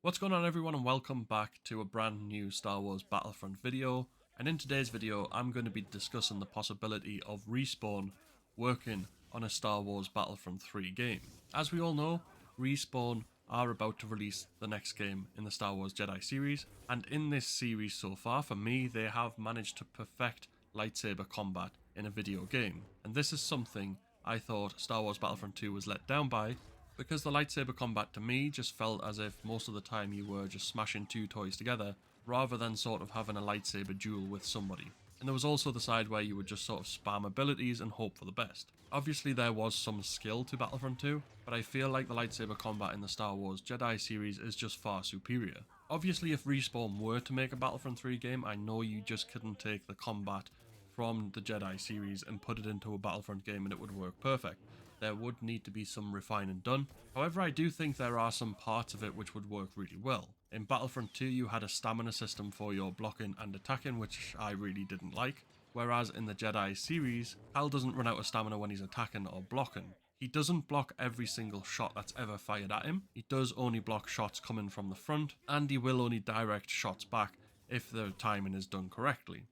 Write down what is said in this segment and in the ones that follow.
What's going on everyone, and welcome back to a brand new Star Wars Battlefront video. And in today's video I'm going to be discussing the possibility of Respawn working on a Star Wars Battlefront 3 game. As we all know, Respawn are about to release the next game in the Star Wars Jedi series, and in this series so far, for me, they have managed to perfect lightsaber combat in a video game. And this is something I thought Star Wars Battlefront 2 was let down by, because the lightsaber combat to me just felt as if most of the time you were just smashing two toys together, rather than sort of having a lightsaber duel with somebody. And there was also the side where you would just sort of spam abilities and hope for the best. Obviously there was some skill to Battlefront 2, but I feel like the lightsaber combat in the Star Wars Jedi series is just far superior. Obviously if Respawn were to make a Battlefront 3 game, I know you just couldn't take the combat from the Jedi series and put it into a Battlefront game and it would work perfect. There would need to be some refining done. However, I do think there are some parts of it which would work really well. In Battlefront 2 you had a stamina system for your blocking and attacking, which I really didn't like. Whereas in the Jedi series, Cal doesn't run out of stamina when he's attacking or blocking. He doesn't block every single shot that's ever fired at him. He does only block shots coming from the front, and he will only direct shots back if the timing is done correctly.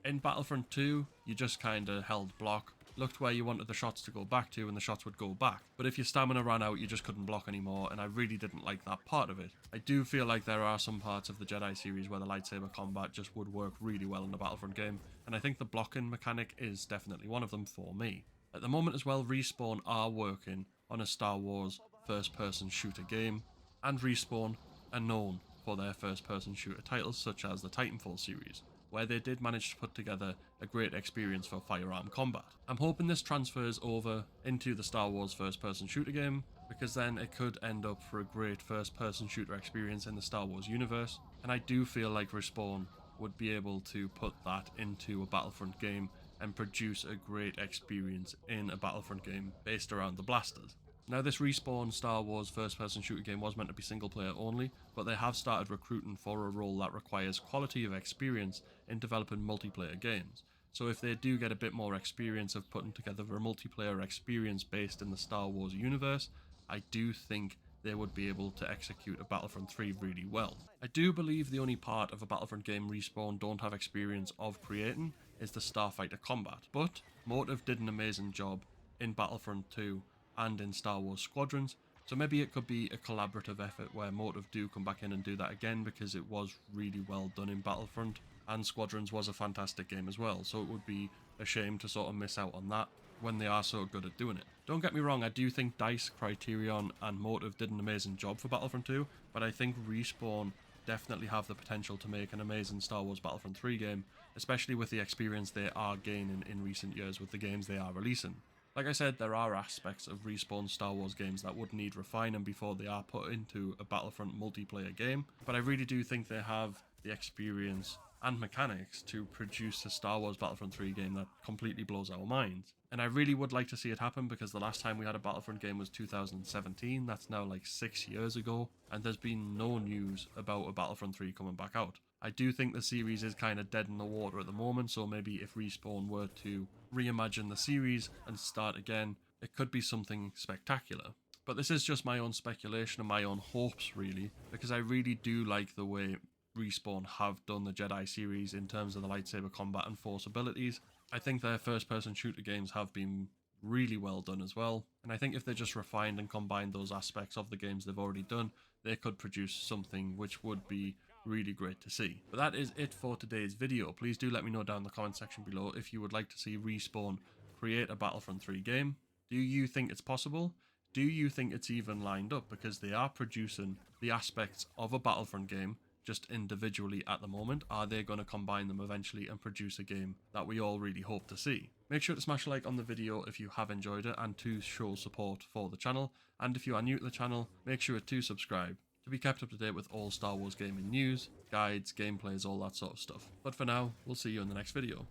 In Battlefront 2, you just kinda held block, looked where you wanted the shots to go back to, and the shots would go back. But if your stamina ran out, you just couldn't block anymore, and I really didn't like that part of it. I do feel like there are some parts of the Jedi series where the lightsaber combat just would work really well in the Battlefront game, and I think the blocking mechanic is definitely one of them for me. At the moment as well, Respawn are working on a Star Wars first-person shooter game, and Respawn are known for their first-person shooter titles such as the Titanfall series, where they did manage to put together a great experience for firearm combat. I'm hoping this transfers over into the Star Wars first-person shooter game, because then it could end up for a great first-person shooter experience in the Star Wars universe, and I do feel like Respawn would be able to put that into a Battlefront game and produce a great experience in a Battlefront game based around the blasters. Now this Respawn Star Wars first-person shooter game was meant to be single-player only, but they have started recruiting for a role that requires quality of experience in developing multiplayer games. So if they do get a bit more experience of putting together a multiplayer experience based in the Star Wars universe, I do think they would be able to execute a Battlefront 3 really well. I do believe the only part of a Battlefront game Respawn don't have experience of creating is the starfighter combat, but Motive did an amazing job in Battlefront 2 and in Star Wars Squadrons, so maybe it could be a collaborative effort where Motive do come back in and do that again, because it was really well done in Battlefront, and Squadrons was a fantastic game as well, so it would be a shame to sort of miss out on that when they are so good at doing it. Don't get me wrong, I do think DICE, Criterion and Motive did an amazing job for Battlefront 2, but I think Respawn definitely have the potential to make an amazing Star Wars Battlefront 3 game, especially with the experience they are gaining in recent years with the games they are releasing. Like I said, there are aspects of Respawn's Star Wars games that would need refining before they are put into a Battlefront multiplayer game, but I really do think they have the experience and mechanics to produce a Star Wars Battlefront 3 game that completely blows our minds. And I really would like to see it happen, because the last time we had a Battlefront game was 2017, that's now like 6 years ago, and there's been no news about a Battlefront 3 coming back out. I do think the series is kind of dead in the water at the moment, so maybe if Respawn were to reimagine the series and start again, it could be something spectacular. But this is just my own speculation and my own hopes really, because I really do like the way Respawn have done the Jedi series in terms of the lightsaber combat and force abilities. I think their first-person shooter games have been really well done as well, and I think if they just refined and combined those aspects of the games they've already done, they could produce something which would be really great to see. But that is it for today's video. Please do let me know down in the comment section below if you would like to see Respawn create a Battlefront 3 game. Do you think it's possible? Do you think it's even lined up? Because they are producing the aspects of a Battlefront game just individually at the moment. Are they going to combine them eventually and produce a game that we all really hope to see? Make sure to smash a like on the video if you have enjoyed it, and to show support for the channel. And if you are new to the channel, make sure to subscribe to be kept up to date with all Star Wars gaming news, guides, gameplays, all that sort of stuff. But for now, we'll see you in the next video.